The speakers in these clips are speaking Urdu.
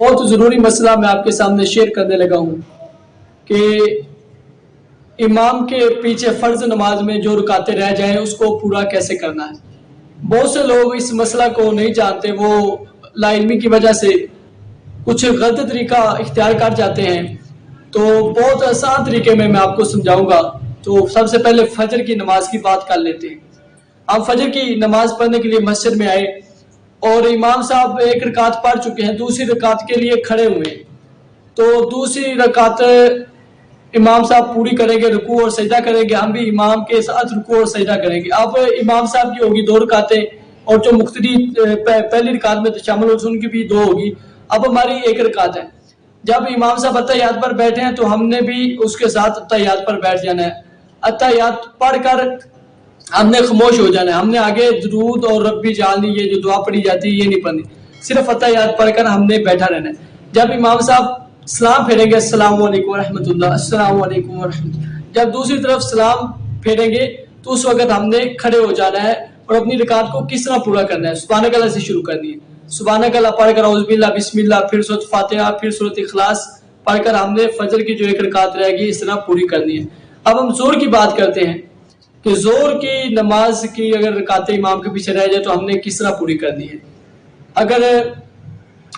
بہت ضروری مسئلہ میں آپ کے سامنے شیئر کرنے لگا ہوں کہ امام کے پیچھے فرض نماز میں جو رکعتیں رہ جائیں اس کو پورا کیسے کرنا ہے۔ بہت سے لوگ اس مسئلہ کو نہیں جانتے، وہ لا علمی کی وجہ سے کچھ غلط طریقہ اختیار کر جاتے ہیں۔ تو بہت آسان طریقے میں آپ کو سمجھاؤں گا۔ تو سب سے پہلے فجر کی نماز کی بات کر لیتے ہیں۔ آپ فجر کی نماز پڑھنے کے لیے مسجد میں آئے اور امام صاحب ایک رکعت پڑھ چکے ہیں، دوسری رکعت کے لیے کھڑے ہوئے ہیں۔ تو دوسری رکعت امام صاحب پوری کریں گے، رکوع اور سجدہ کریں گے، ہم بھی امام کے ساتھ رکوع اور سجدہ کریں گے۔ اب امام صاحب کی ہوگی 2 رکعتیں اور جو مقتدی پہلی رکعت میں شامل ہو ان کی بھی 2 ہوگی۔ اب ہماری 1 رکعت ہے۔ جب امام صاحب اتحیات پر بیٹھے ہیں تو ہم نے بھی اس کے ساتھ اتحیات پر بیٹھ جانا ہے۔ اتحیات پڑھ کر ہم نے خاموش ہو جانا ہے، ہم نے آگے درود اور ربی جعلنی یہ جو دعا پڑھی جاتی ہے یہ نہیں پڑھنی، صرف اتحیات پڑھ کر ہم نے بیٹھا رہنا ہے۔ جب امام صاحب سلام پھیریں گے السلام علیکم ورحمۃ اللہ، السلام علیکم ورحمۃ اللہ، جب دوسری طرف سلام پھیریں گے تو اس وقت ہم نے کھڑے ہو جانا ہے اور اپنی رکعت کو کس طرح پورا کرنا ہے۔ سبحانک اللہ سے شروع کرنی ہے، سبحانک اللہ پڑھ کر اعوذ باللہ بسم اللہ، پھر سورۃ فاتحہ، پھر سورۃ اخلاص پڑھ کر ہم نے فجر کی جو 1 رکعت رہے گی اس طرح پوری کرنی ہے۔ اب ہم زور کی بات کرتے ہیں کہ زور کی نماز کی اگر رکعتیں امام کے پیچھے رہ جائے تو ہم نے کس طرح پوری کرنی ہے۔ اگر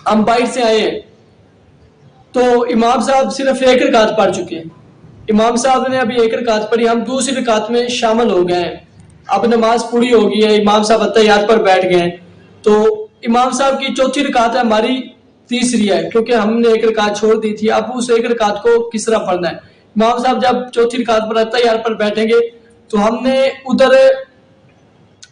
ہم باہر سے آئے ہیں تو امام صاحب صرف 1 رکعت پڑھ چکے ہیں، امام صاحب نے ابھی 1 رکعت پڑھی، ہم دوسری رکعت میں شامل ہو گئے ہیں، اب نماز پوری ہو گئی ہے، امام صاحب اتحیات پر بیٹھ گئے ہیں، تو امام صاحب کی چوتھی رکعت ہے، ہماری تیسری ہے کیونکہ ہم نے 1 رکعت چھوڑ دی تھی۔ اب اس 1 رکعت کو کس طرح پڑھنا ہے۔ امام صاحب جب چوتھی رکعت پر اتحیات پر بیٹھیں گے تو ہم نے ادھر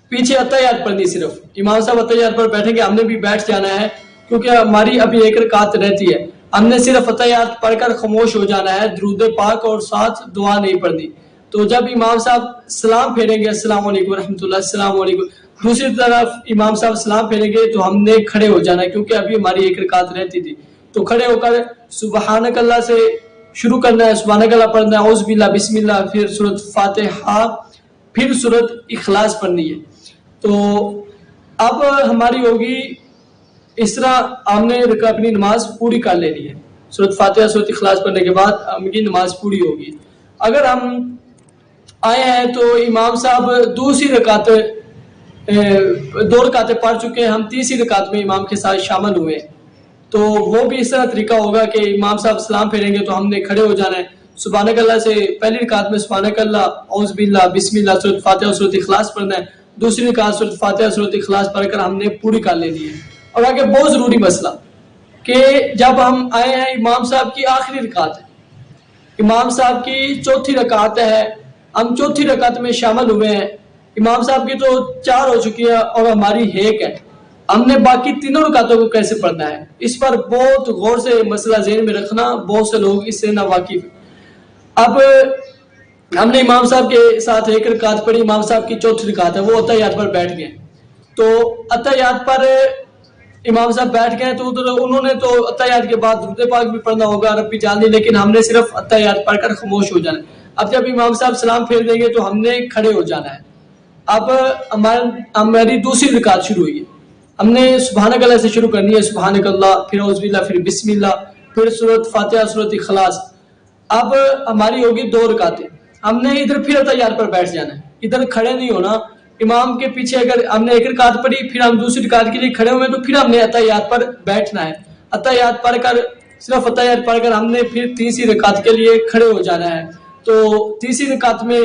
پیچھے اتحیات پڑھنی، صرف امام صاحب اتحیات پر بیٹھیں گے ہم نے بھی بیٹھ جانا ہے کیونکہ ہماری ابھی 1 رکعت رہتی ہے، ہم نے صرف اتحیات پڑھ کر خاموش ہو جانا ہے، درود پاک اور ساتھ دعا نہیں پڑھنی۔ تو جب امام صاحب سلام پھیریں گے السلام علیکم ورحمۃ اللہ، السلام علیکم، دوسری طرف امام صاحب سلام پھیریں گے تو ہم نے کھڑے ہو جانا ہے کیونکہ ابھی ہماری 1 رکعت رہتی تھی۔ تو کھڑے ہو کر سبحانک اللہ سے شروع کرنا ہے، سبحانک اللہ پڑھنا ہے، اعوذ باللہ بسم اللہ، پھر سورۃ فاتحہ، پھر سورۃ اخلاص پڑھنی ہے۔ تو اب ہماری ہوگی اس طرح ہم نے اپنی نماز پوری کر لینی ہے، سورۃ فاتحہ سورۃ اخلاص پڑھنے کے بعد ہم کی نماز پوری ہوگی۔ اگر ہم آئے ہیں تو امام صاحب دوسری رکعت 2 رکعتیں پڑھ چکے ہیں، ہم تیسری رکعت میں امام کے ساتھ شامل ہوئے، تو وہ بھی اس طرح طریقہ ہوگا کہ امام صاحب سلام پھیریں گے تو ہم نے کھڑے ہو جانا ہے، سبحانک اللہ سے پہلی رکعت میں سبحانک اللہ، اعوذ باللہ بسم اللہ، سورۃ فاتحہ سورۃ اخلاص پڑھنا ہے، دوسری رکعت سورۃ فاتحہ سورۃ اخلاص پڑھ کر ہم نے پوری کر لینی ہے۔ اور آگے بہت ضروری مسئلہ کہ جب ہم آئے ہیں امام صاحب کی آخری رکعت ہے، امام صاحب کی چوتھی رکعت ہے، ہم چوتھی رکعت میں شامل ہوئے ہیں، امام صاحب کی تو 4 ہو چکی ہے اور ہماری 1 ہے، ہم نے باقی 3 رکعتوں کو کیسے پڑھنا ہے، اس پر بہت غور سے مسئلہ ذہن میں رکھنا، بہت سے لوگ اس سے ناواقف ہیں۔ اب ہم نے امام صاحب کے ساتھ 1 رکعت پڑھی، امام صاحب کی چوتھی رکعت ہے، وہ اتحیات پر بیٹھ گئے، تو اتحیات پر امام صاحب بیٹھ گئے تو انہوں نے تو اتحیات کے بعد درود پاک بھی پڑھنا ہوگا ربی جعلنی، لیکن ہم نے صرف اتحیات پڑھ کر خاموش ہو جانا ہے۔ اب جب امام صاحب سلام پھیر دیں گے تو ہم نے کھڑے ہو جانا ہے۔ اب ہماری دوسری رکعت شروع ہوئی ہے، ہم نے سبحانک اللہ سے شروع کرنی ہے، سبحانک اللہ، پھر اعوذ باللہ، پھر بسم اللہ، پھر سورۃ فاتحہ سورۃ اخلاص۔ اب ہماری ہوگی 2 رکعتیں، ہم نے ادھر پھر اتحیات پر بیٹھ جانا ہے، ادھر کھڑے نہیں ہونا، امام کے پیچھے اگر ہم نے 1 رکعت پڑھی پھر ہم دوسری رکعت کے لیے کھڑے ہوئے تو پھر ہم نے اتحیات پر بیٹھنا ہے، اتحیات پڑھ کر صرف اتحیات پڑھ کر ہم نے پھر تیسری رکعت کے لیے کھڑے ہو جانا ہے۔ تو تیسری رکعت میں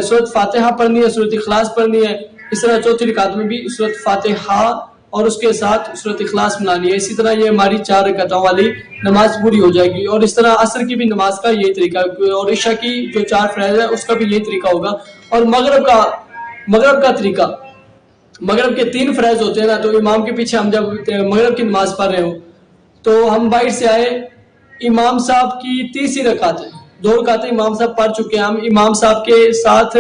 سورۃ فاتحہ پڑھنی ہے، سورۃ اخلاص پڑھنی ہے، اس طرح چوتھی رکعت میں بھی سورۃ فاتحہ اور اس کے ساتھ سورۃ اخلاص ملانی ہے۔ اسی طرح یہ ہماری 4 رکعتوں والی نماز پوری ہو جائے گی، اور اس طرح عصر کی بھی نماز کا یہی طریقہ، اور عشاء کی جو 4 فرائض ہے اس کا بھی یہی طریقہ ہوگا، اور مغرب کا طریقہ، مغرب کے 3 فرائض ہوتے ہیں نا، تو امام کے پیچھے ہم جب مغرب کی نماز پڑھ رہے ہو تو ہم باہر سے آئے، امام صاحب کی تیسری رکعت ہے، 2 رکعتیں امام صاحب پڑھ چکے ہیں، ہم امام صاحب کے ساتھ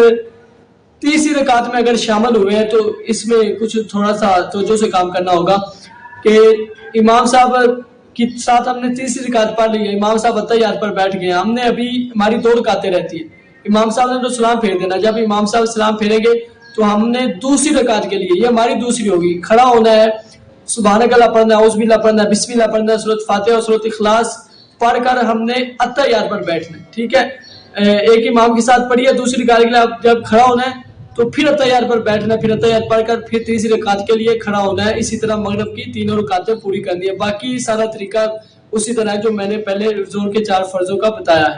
تیسری رکعت میں اگر شامل ہوئے ہیں تو اس میں کچھ تھوڑا سا توجہ سے کام کرنا ہوگا کہ امام صاحب کے ساتھ ہم نے تیسری رکعت پڑھ لی ہے، امام صاحب اتحیات پر بیٹھ گئے، ہم نے ابھی ہماری 2 رکعتیں رہتی ہیں، امام صاحب نے تو سلام پھیر دینا، جب امام صاحب سلام پھیریں گے تو ہم نے دوسری رکعت کے لیے، یہ ہماری دوسری ہوگی، کھڑا ہونا ہے، سبحانک اللہ پڑھنا ہے، اعوذ باللہ پڑھنا ہے، بسم اللہ پڑھنا ہے، سورۃ فاتحہ اور سورۃ اخلاص پڑھ کر ہم نے التحیات پر بیٹھنا ہے، ٹھیک ہے. ایک امام کے ساتھ پڑھیے، دوسری رکعت کے لیے آپ جب کھڑا ہونا ہے تو پھر التحیات پر بیٹھنا ہے، پھر التحیات پڑھ کر پھر تیسری رکعت کے لیے کھڑا ہونا ہے. اسی طرح مغرب کی تینوں رکعتیں پوری کرنی ہے. باقی سارا طریقہ اسی طرح جو میں نے پہلے زور کے 4 فرضوں کا بتایا ہے.